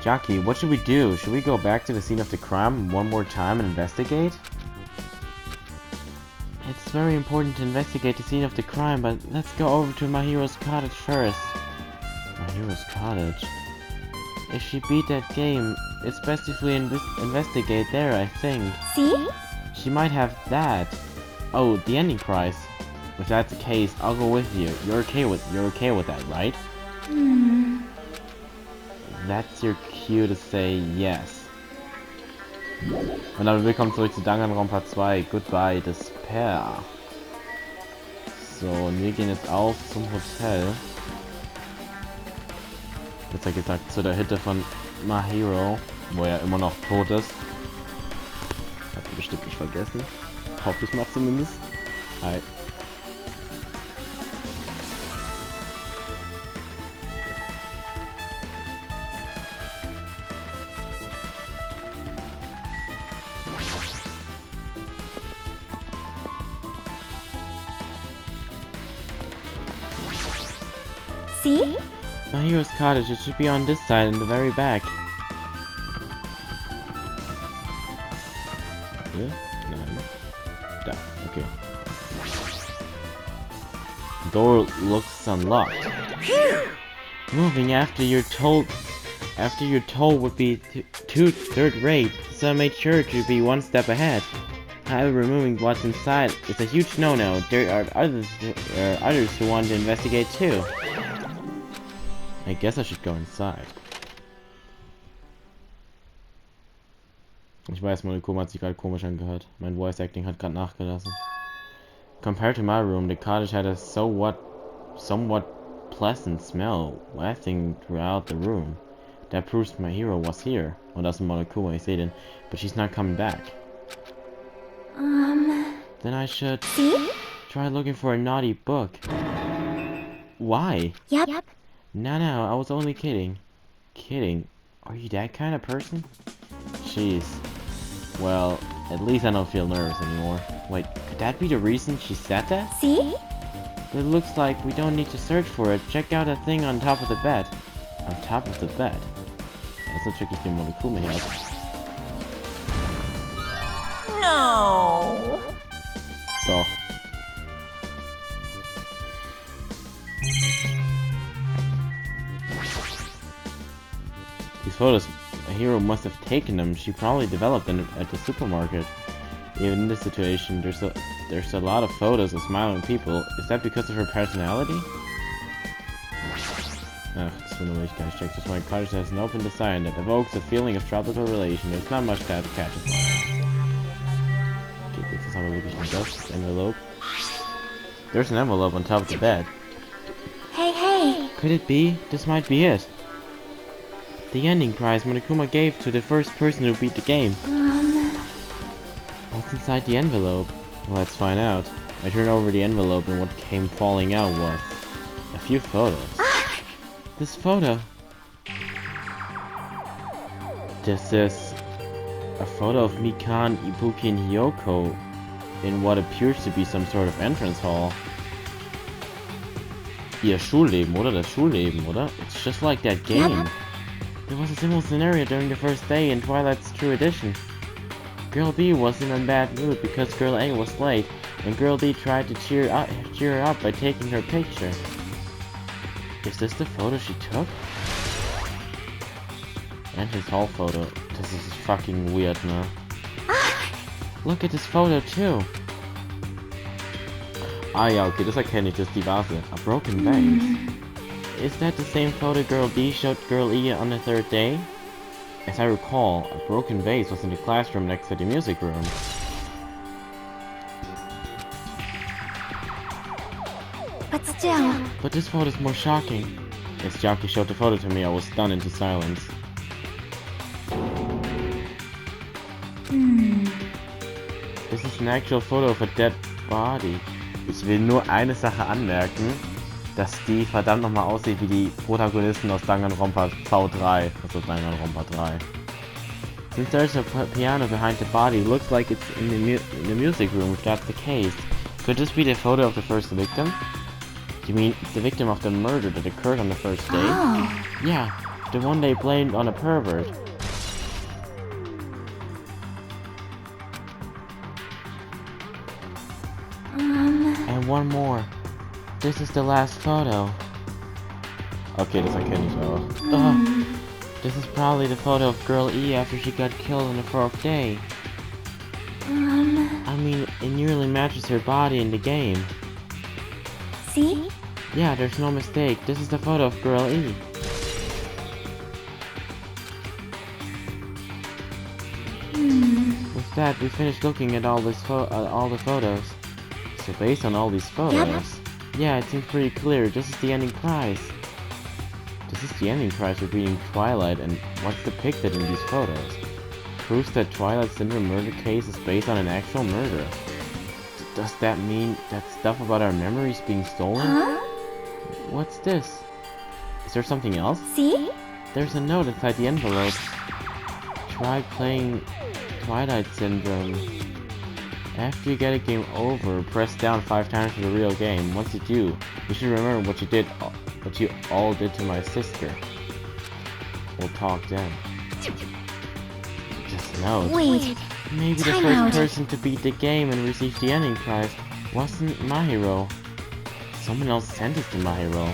Jackie, what should we do? Should we go back to the scene of the crime one more time and investigate? It's very important to investigate the scene of the crime, but let's go over to my hero's cottage first. My hero's cottage? If she beat that game, it's best if we investigate there, I think. See? She might have that. Oh, the ending prize. If that's the case, I'll go with you. You're okay with that, right? That's your cue to say yes. Und damit willkommen zurück zu Danganronpa 2. Goodbye, Despair. So, und wir gehen jetzt auf zum Hotel. Besser gesagt zu der Hütte von My Hero, wo er immer noch tot ist. Habt ihr bestimmt nicht vergessen. Hoffe ich mal zumindest. Hi. See? My hero's cottage, it should be on this side in the very back. Hier? Nein. Da, okay. The door looks unlocked. Moving after you're told would be too third rate, so I made sure to be one step ahead. However, removing what's inside is a huge no-no. There are others who want to investigate too. I guess I should go inside. Ich weiß, Monokuma hat sich gerade komisch angehört. Mein Voice Acting hat gerade nachgelassen. Compared to my room, the cottage had a somewhat pleasant smell lasting throughout the room. That proves my hero was here. Well, that's Monokuma, I say then, but she's not coming back. Then I should try looking for a naughty book. Why? Yep. No, I was only kidding. Kidding? Are you that kind of person? Jeez. Well, at least I don't feel nervous anymore. Wait, could that be the reason she said that? See? It looks like we don't need to search for it. Check out that thing on top of the bed. On top of the bed? That's so tricky thing Monokuma here. No. Doch. These photos, a hero must have taken them. She probably developed them at the supermarket. Even in this situation, there's a lot of photos of smiling people. Is that because of her personality? Ach, das will nur ich gar nicht check. Just my cottage has an open design that evokes a feeling of tropical relation. There's not much that catches my eye. Okay, this is how we look at this envelope. There's an envelope on top of the bed. Hey. Could it be? This might be it. The ending prize Monokuma gave to the first person who beat the game. What's inside the envelope? Let's find out. I turned over the envelope and what came falling out was a few photos. This photo. This is a photo of Mikan, Ibuki, and Hiyoko in what appears to be some sort of entrance hall. Ihr Schulleben, oder? Das Schulleben, oder? It's just like that game. There was a similar scenario during the first day in Twilight's True Edition. Girl B was in a bad mood because Girl A was late, and Girl D tried to cheer her up by taking her picture. Is this the photo she took? And his whole photo. This is fucking weird, man. Look at this photo too. Ah ja, okay, das erkenne ich, das ist die Vase. A broken vase. Is that the same photo Girl D showed Girl E on the third day? As I recall, a broken vase was in the classroom next to the music room. But this photo is more shocking. As Jackie showed the photo to me, I was stunned into silence. This is an actual photo of a dead body. Ich will nur eine Sache anmerken, dass die verdammt nochmal aussieht wie die Protagonisten aus Danganronpa V3, also Danganronpa 3. Since there's a piano behind the body, it looks like it's in the music room. If that's the case, could this be the photo of the first victim? You mean the victim of the murder that occurred on the first day? Oh. Yeah, The one they blamed on a pervert. And one more. This is the last photo. Okay, das erkenne ich auch. This is probably the photo of Girl E after she got killed on the 4th day. I mean, it nearly matches her body in the game. See? Yeah, there's no mistake. This is the photo of Girl E. With that, we finished looking at all the photos. So based on all these photos, yeah, it seems pretty clear. This is the ending prize. This is the ending prize for beating Twilight, and what's depicted in these photos proves that Twilight's Syndrome murder case is based on an actual murder. Does that mean that stuff about our memories being stolen? Huh? What's this? Is there something else? See? There's a note inside the envelope. Try playing Twilight Syndrome. After you get a game over, press down 5 times for the real game. Once you do, you should remember what you all did to my sister. We'll talk then. Just note. Wait. Maybe the Time first out. person to beat the game and receive the ending prize wasn't Mahiro. Someone else sent it to Mahiro.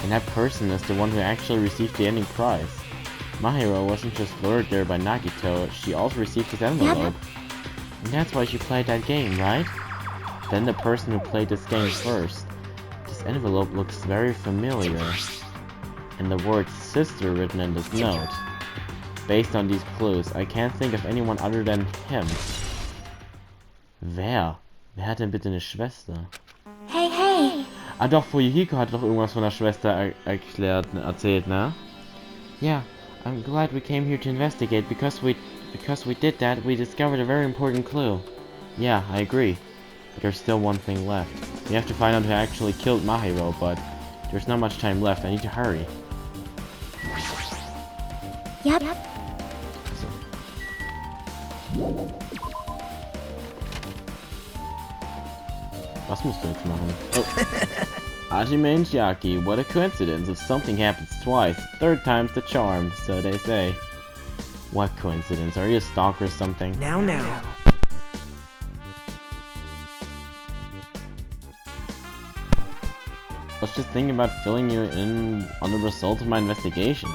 And that person is the one who actually received the ending prize. Mahiro wasn't just lured there by Nagito, she also received his envelope. And that's why she played that game, right? Then the person who played this game first. This envelope looks very familiar. And the word sister written in this note. Based on these clues, I can't think of anyone other than him. Wer? Wer hat denn bitte eine Schwester? Hey, hey. Ah doch, Fuyuhiko hat doch irgendwas von der Schwester erzählt, ne? Yeah, I'm glad we came here to investigate. Because we did that, we discovered a very important clue. Yeah, I agree. But there's still one thing left. We have to find out who actually killed Mahiro, but there's not much time left. I need to hurry. Yep. Was musst du jetzt machen? Oh. Hajime and Chiaki, what a coincidence. If something happens twice, third time's the charm, so they say. What coincidence? Are you a stalker or something? Now. I was just thinking about filling you in on the results of my investigation.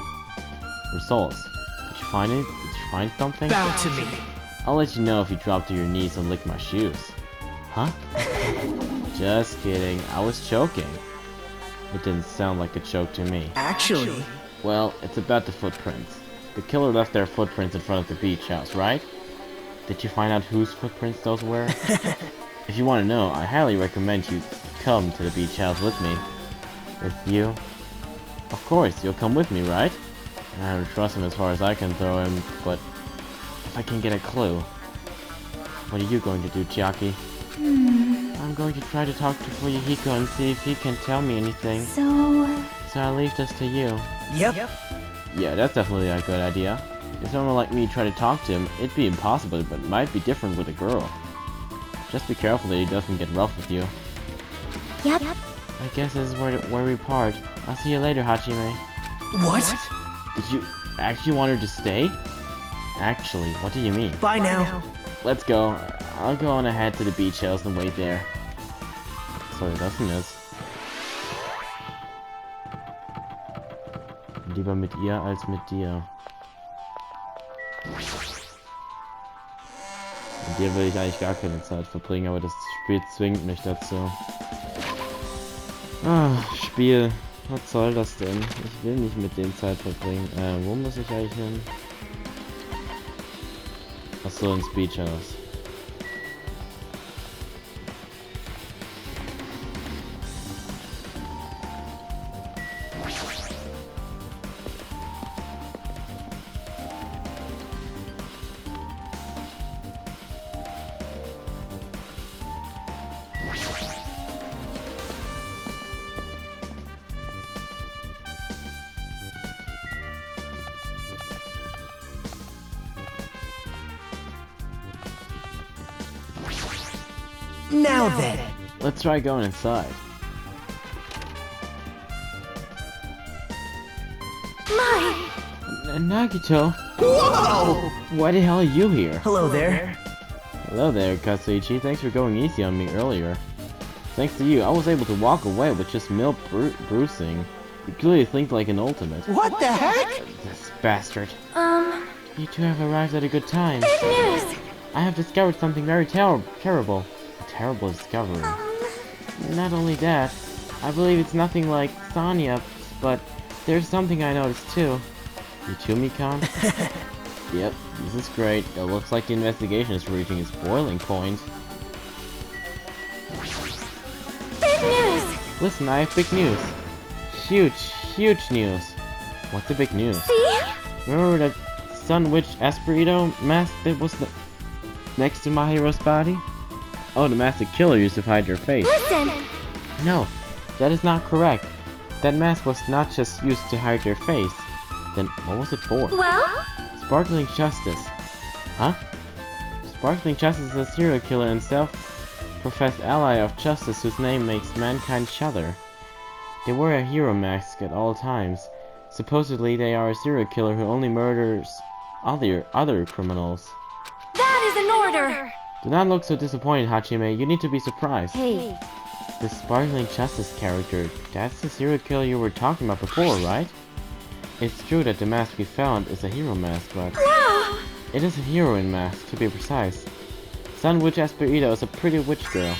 Results. Did you find it? Did you find something? Bow to me. I'll let you know if you drop to your knees and lick my shoes. Huh? Just kidding. I was joking. It didn't sound like a joke to me. Actually, Well, it's about the footprints. The killer left their footprints in front of the beach house, right? Did you find out whose footprints those were? If you want to know, I highly recommend you come to the beach house with me. With you? Of course, you'll come with me, right? I don't trust him as far as I can throw him, but if I can get a clue. What are you going to do, Chiaki? I'm going to try to talk to Fuyuhiko and see if he can tell me anything. So I'll leave this to you. yep. Yeah, that's definitely a good idea. If someone like me tried to talk to him, it'd be impossible, but it might be different with a girl. Just be careful that he doesn't get rough with you. Yep. I guess this is where we part. I'll see you later, Hajime. What? Did you actually want her to stay? Actually, what do you mean? Bye now. Let's go. I'll go on ahead to the beach house and wait there. Sorry, das denn jetzt? Lieber mit ihr als mit dir. Mit dir will ich eigentlich gar keine Zeit verbringen, aber das Spiel zwingt mich dazu. Ah, Spiel. Was soll das denn? Ich will nicht mit dem Zeit verbringen. Wo muss ich eigentlich hin? Achso, ins Beach House. Now then. Let's try going inside. My! Nagito, Whoa! why the hell are you here? Hello there. Hello there, Katsuichi. Thanks for going easy on me earlier. Thanks to you, I was able to walk away with just mild bruising. You clearly think like an ultimate. What the heck? This bastard. Um, You two have arrived at a good time. good news. I have discovered something very terrible. A terrible discovery. Not only that, I believe it's nothing like Sonya, but there's something I noticed too. You too, Mikan? Yep, this is great. It looks like the investigation is reaching its boiling point. Big news. Listen, I have big news. Huge news. What's the big news? See? Remember that Sun Witch Espirito mask that was next to Mahiro's body? Oh, the mask the killer used to hide your face. Listen. No, that is not correct. That mask was not just used to hide your face. Then what was it for? Well? Sparkling Justice. Huh? Sparkling Justice is a serial killer and self-professed ally of justice whose name makes mankind shudder. They wear a hero mask at all times. Supposedly they are a serial killer who only murders other criminals. That is an order. Do not look so disappointed, Hachime. You need to be surprised. Hey. The Sparkling Justice character, that's the serial killer you were talking about before, right? It's true that the mask we found is a hero mask, but No. it is a heroine mask, to be precise. Sun Witch Espirito is a pretty witch girl.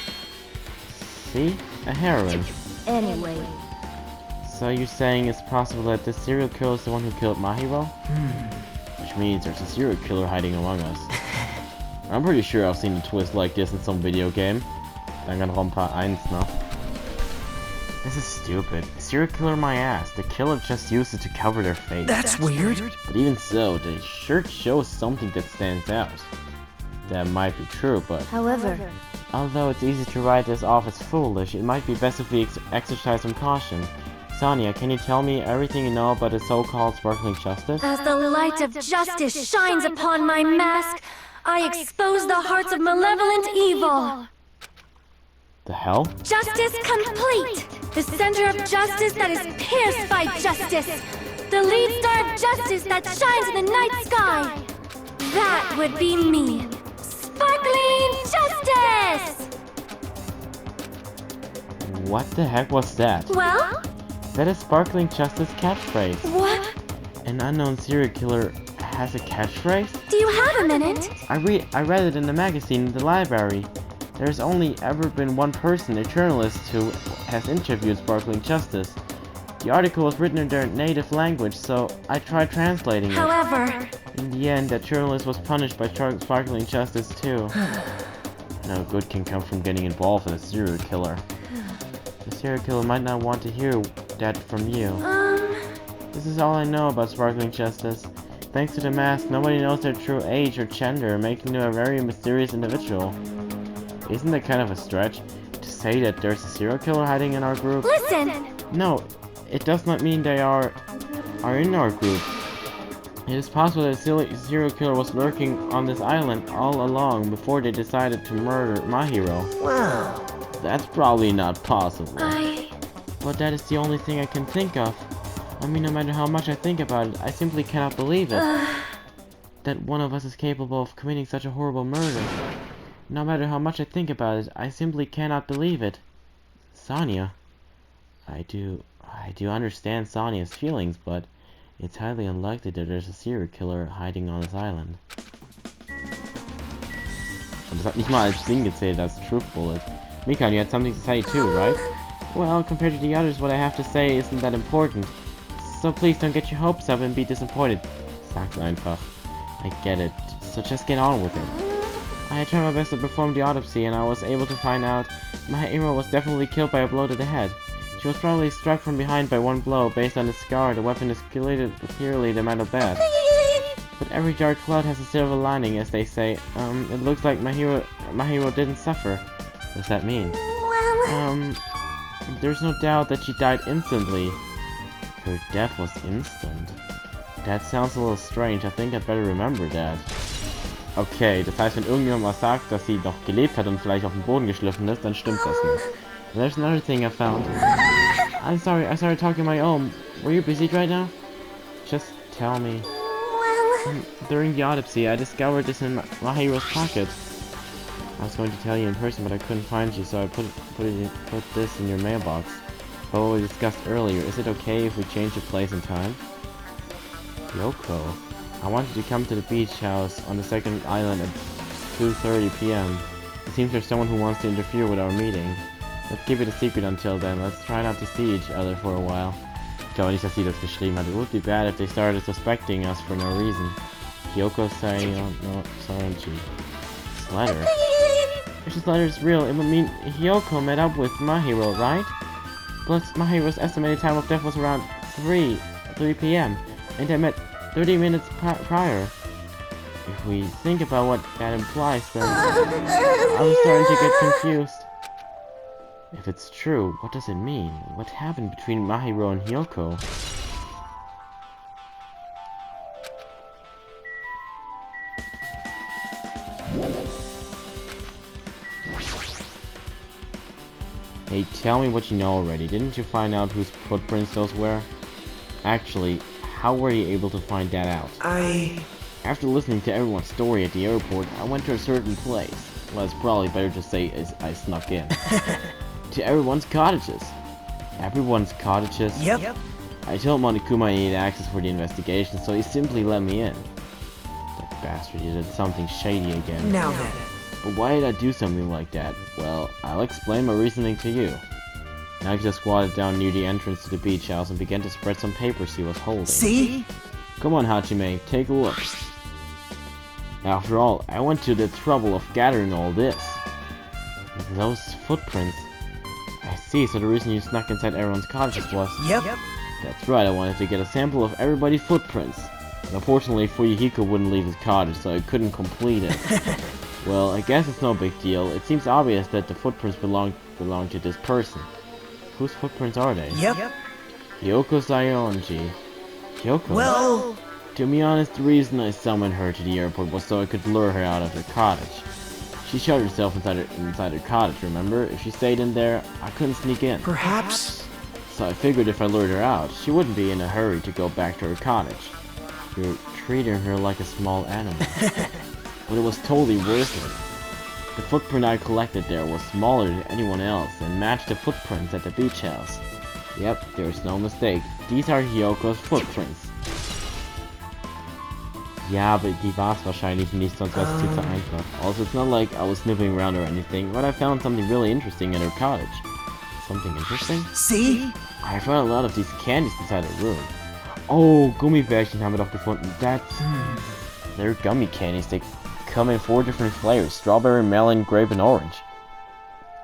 See? A heroine. Anyway. So you're saying it's possible that this serial killer is the one who killed Mahiro? Which means there's a serial killer hiding among us. I'm pretty sure I've seen a twist like this in some video game. Danganronpa 1, no? This is stupid. Serial killer my ass. The killer just used it to cover their face. That's weird. But even so, the shirt shows something that stands out. That might be true, but However. although it's easy to write this off as foolish, it might be best if we exercise some caution. Sonya, can you tell me everything you know about the so-called Sparkling Justice? As the light of justice shines upon my mask, I expose the hearts of malevolent evil. The hell? Justice complete! The center of justice that is pierced by justice! The lead star of justice that shines in the night sky! That would be me! Sparkling Justice! What the heck was that? Well? That is Sparkling Justice catchphrase. What? An unknown serial killer has a catchphrase? Do you have a minute? I read it in the magazine in the library. There's only ever been one person, a journalist, who has interviewed Sparkling Justice. The article was written in their native language, so I tried translating it. However. In the end, that journalist was punished by Sparkling Justice too. No good can come from getting involved in a serial killer. The serial killer might not want to hear that from you. This is all I know about Sparkling Justice. Thanks to the mask, nobody knows their true age or gender, making them a very mysterious individual. Isn't that kind of a stretch to say that there's a serial killer hiding in our group? Listen! No, it does not mean they are in our group. It is possible that a serial killer was lurking on this island all along before they decided to murder Mahiro. Wow. That's probably not possible. But that is the only thing I can think of. I mean, no matter how much I think about it, I simply cannot believe it. That one of us is capable of committing such a horrible murder. No matter how much I think about it, I simply cannot believe it. Sonya. I do understand Sonya's feelings, but it's highly unlikely that there's a serial killer hiding on this island. Und das hat nicht mal als Ding gezählt, als Truth Bullet. Mikan, you had something to say too, right? Well, compared to the others, what I have to say isn't that important. So please don't get your hopes up and be disappointed. Sag's einfach. I get it. So just get on with it. I tried my best to perform the autopsy, and I was able to find out my hero was definitely killed by a blow to the head. She was probably struck from behind by one blow. Based on the scar, the weapon is clearly the metal bat. But every dark cloud has a silver lining, as they say. It looks like my hero didn't suffer. What does that mean? well, There's no doubt that she died instantly. Her death was instant. That sounds a little strange. I think I'd better remember that. Okay, das heißt, wenn irgendjemand was sagt, dass sie doch gelebt hat und vielleicht auf den Boden geschliffen ist, dann stimmt das nicht. There's another thing I found. I started talking on my own. Were you busy right now? Just tell me. During the autopsy, I discovered this in Mahiro's pocket. I was going to tell you in person, but I couldn't find you, so I put this in your mailbox. But what we discussed earlier, is it okay if we change the place and time? Yoko, I wanted to come to the beach house on the second island at 2:30 p.m. It seems there's someone who wants to interfere with our meeting. Let's keep it a secret until then. Let's try not to see each other for a while. Ich glaube nicht, dass sie das geschrieben hat. It would be bad if they started suspecting us for no reason. Kyoko Saranji. This letter? If this letter is real, it would mean Hyoko met up with Mahiro, right? Plus, Mahiro's estimated time of death was around 3 p.m. and I met 30 minutes prior. If we think about what that implies, then I'm starting to get confused. If it's true, what does it mean? What happened between Mahiro and Hyoko? Hey, tell me what you know already. Didn't you find out whose footprints those were? Actually, how were you able to find that out? After listening to everyone's story at the airport, I went to a certain place. Well, it's probably better to say I snuck in. To everyone's cottages. Everyone's cottages? Yep. I told Monokuma I needed access for the investigation, so he simply let me in. That bastard, he did something shady again. Now then. But why did I do something like that? Well, I'll explain my reasoning to you. Nagita squatted down near the entrance to the beach house and began to spread some papers he was holding. See? Come on, Hachime, take a look. After all, I went to the trouble of gathering all this. Those footprints. I see, so the reason you snuck inside everyone's cottages was... Yep. That's right, I wanted to get a sample of everybody's footprints. And unfortunately, Fuyuhiko wouldn't leave his cottage, so I couldn't complete it. Well, I guess it's no big deal. It seems obvious that the footprints belong to this person. Whose footprints are they? Yep. Hyoko Sayonji. Hyoko? Well... To be honest, the reason I summoned her to the airport was so I could lure her out of her cottage. She shut herself inside her cottage, remember? If she stayed in there, I couldn't sneak in. Perhaps... So I figured if I lured her out, she wouldn't be in a hurry to go back to her cottage. You're treating her like a small animal. But it was totally worth it. The footprint I collected there was smaller than anyone else and matched the footprints at the beach house. Yep, there's no mistake. These are Hyoko's footprints. Ja, aber die war's wahrscheinlich nicht, sonst wär's viel zu einfach. Also, it's not like I was sniffing around or anything, but I found something really interesting in her cottage. Something interesting? See? I found a lot of these candies inside her room. Oh, Gummibärchen haben wir doch gefunden. That's... They're gummy candies. They come in 4 different flavors. Strawberry, melon, grape, and orange.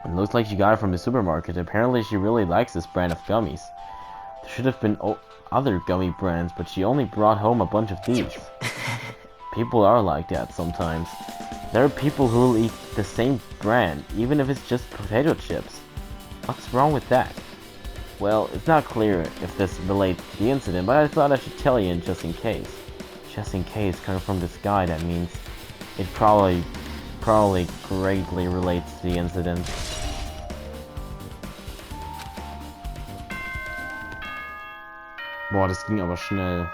It looks like she got it from the supermarket. Apparently she really likes this brand of gummies. There should have been other gummy brands, but she only brought home a bunch of these. People are like that sometimes. There are people who will eat the same brand, even if it's just potato chips. What's wrong with that? Well, it's not clear if this relates to the incident, but I thought I should tell you just in case. Just in case, coming from this guy, that means it probably greatly relates to the incident. Boah, das ging aber schnell.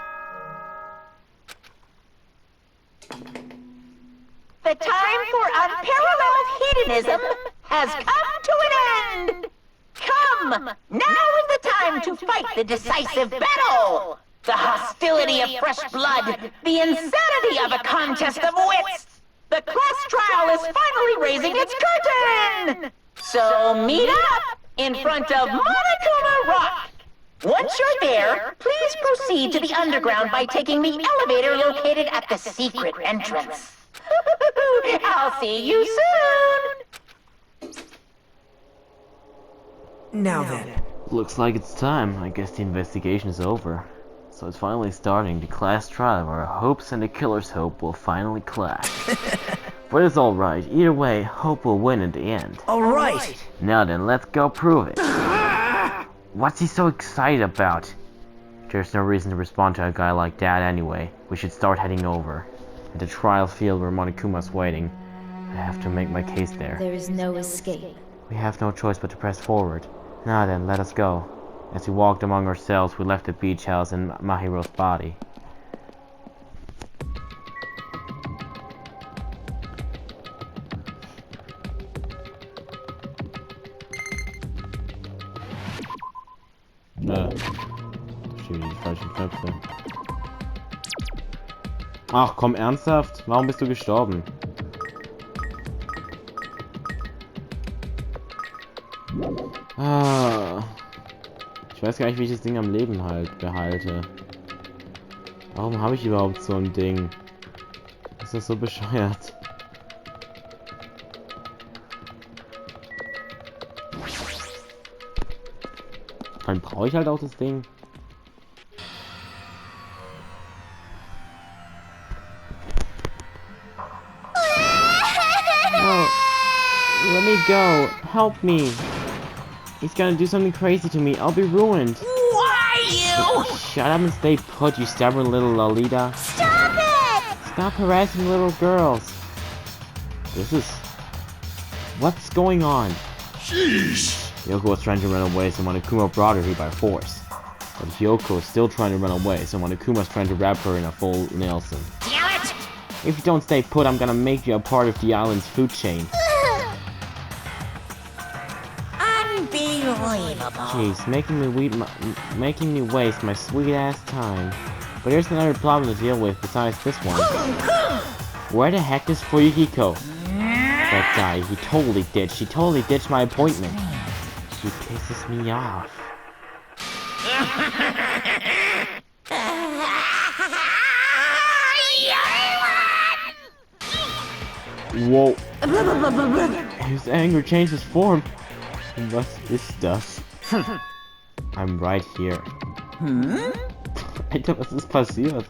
The time for unparalleled hedonism has come to an end! Come! Now is the time to fight the decisive battle! The hostility of fresh blood, the insanity of a contest of wits! The class trial is finally raising its curtain! So meet up in front of Monokuma Rock! Once you're there, please proceed to the underground by taking the elevator located at the secret entrance. I'll see you soon! Now then. Looks like it's time. I guess the investigation is over. So it's finally starting, the class trial where our hopes and the killer's hope will finally clash. But it's alright, either way, hope will win in the end. Alright! Now then, let's go prove it. What's he so excited about? There's no reason to respond to a guy like that anyway. We should start heading over. At the trial field where Monokuma's waiting. I have to make my case there. There is no escape. We have no choice but to press forward. Now then, let us go. As we walked among ourselves, we left the beach house and Mahiro's body. falschen Knöpfe. Ach komm, ernsthaft? Warum bist du gestorben? Ah. Ich weiß gar nicht, wie ich das Ding am Leben behalte. Warum habe ich überhaupt so ein Ding? Ist das so bescheuert? Dann brauche ich halt auch das Ding. Oh, let me go. Help me. He's gonna do something crazy to me. I'll be ruined. Why you? Shut up and stay put, you stubborn little Lolita. Stop it! Stop harassing little girls. This is... What's going on? Sheesh. Yoko was trying to run away, so Monokuma brought her here by force. But Yoko is still trying to run away, so Monokuma's trying to wrap her in a full Nelson. Damn it! If you don't stay put, I'm gonna make you a part of the island's food chain. Unbelievable. Jeez, making me waste my sweet ass time. But here's another problem to deal with besides this one. Where the heck is Fuyuhiko? That guy, he totally ditched my appointment. He pisses me off. Whoa. His anger changed his form. What's this stuff? I'm right here. Alter, was ist passiert?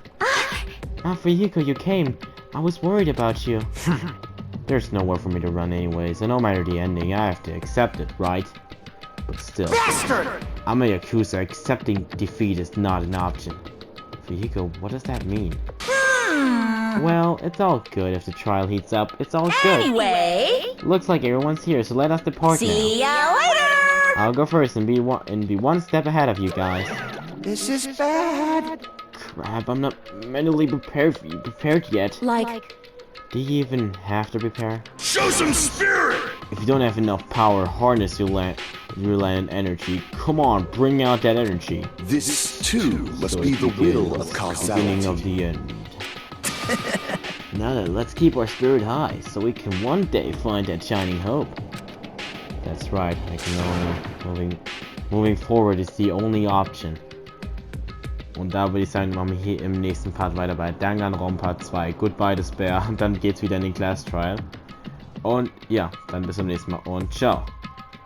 Fuyuhiko, you came. I was worried about you. There's nowhere for me to run anyways, and no matter the ending, I have to accept it, right? But still, I'm a Yakuza. Accepting defeat is not an option. Fuyuhiko, what does that mean? Well, it's all good if the trial heats up. It's all good. Anyway, Looks like everyone's here, so let us depart now. see ya later. I'll go first and be one step ahead of you guys. This is bad. Crap, I'm not mentally prepared yet. Like, Do you even have to prepare? Show some spirit. If you don't have enough power, harness your land energy. Come on, bring out that energy. This too must So be it the will begins, of the causality. beginning of the end. Now then, let's keep our spirit high, so we can one day find that shining hope. That's right, I can only... Moving forward is the only option. Und da würde ich sagen, machen wir hier im nächsten Part weiter bei Danganronpa 2. Goodbye, Despair. Und dann geht's wieder in den Class Trial. Und ja, dann bis zum nächsten Mal und ciao.